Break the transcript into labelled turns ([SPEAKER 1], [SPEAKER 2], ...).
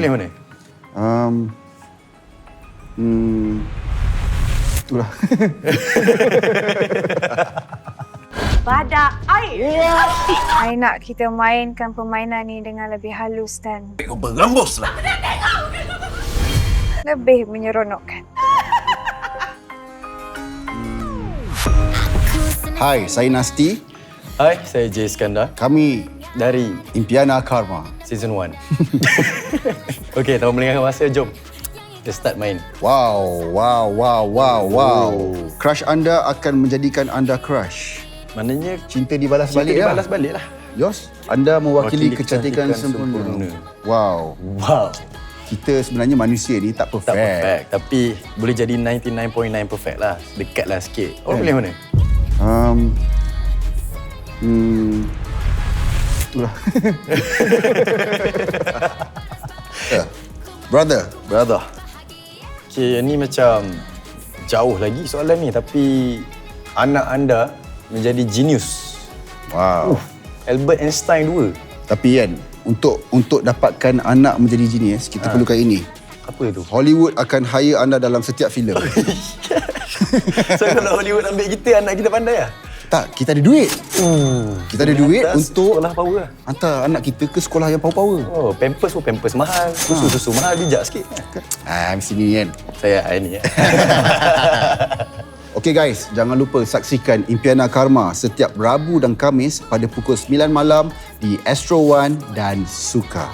[SPEAKER 1] pilih mana?
[SPEAKER 2] Itulah.
[SPEAKER 3] Badak air. I nak kita mainkan permainan ni dengan lebih halus dan
[SPEAKER 1] Kau berambus lah.
[SPEAKER 3] lebih menyeronokkan.
[SPEAKER 2] Hai, saya Nasti.
[SPEAKER 1] Hai, saya Jay Iskandar
[SPEAKER 2] Kami
[SPEAKER 1] dari
[SPEAKER 2] Impiana Karma.
[SPEAKER 1] Season 1. Okey, tanpa melengahkan masa, jom. Kita start main.
[SPEAKER 2] Wow. Crush anda akan menjadikan anda crush.
[SPEAKER 1] Maknanya
[SPEAKER 2] Cinta dibalas balik lah.
[SPEAKER 1] dibalas balik lah.
[SPEAKER 2] Yos, anda mewakili
[SPEAKER 1] Wakili
[SPEAKER 2] kecantikan
[SPEAKER 1] kecantikan
[SPEAKER 2] sempurna.
[SPEAKER 1] sempurna.
[SPEAKER 2] Wow.
[SPEAKER 1] Wow.
[SPEAKER 2] Kita sebenarnya manusia ni tak perfect.
[SPEAKER 1] Tak perfect, tapi boleh jadi 99.9 perfect lah. Dekat lah sikit. Pilih mana?
[SPEAKER 2] Itulah. Brother.
[SPEAKER 1] Okay, ni macam jauh lagi soalan ni, tapi anak anda menjadi genius.
[SPEAKER 2] Wow.
[SPEAKER 1] Albert Einstein 2.
[SPEAKER 2] Tapi kan, untuk dapatkan anak menjadi genius, kita perlukan ini.
[SPEAKER 1] Apa tu?
[SPEAKER 2] Hollywood akan hire anda dalam setiap filem.
[SPEAKER 1] So kalau Hollywood ambil kita, anak kita pandai lah?
[SPEAKER 2] Tak, kita ada duit. Kita ada duit untuk
[SPEAKER 1] sekolah power lah.
[SPEAKER 2] hantar anak kita ke sekolah yang power-power.
[SPEAKER 1] Oh, pampers mahal. Susu mahal, bijak sikit.
[SPEAKER 2] Mesti ni kan.
[SPEAKER 1] Saya ni.
[SPEAKER 2] Okey guys, jangan lupa saksikan Impiana Karma setiap Rabu dan Khamis pada pukul 9 malam di Astro One dan Suka.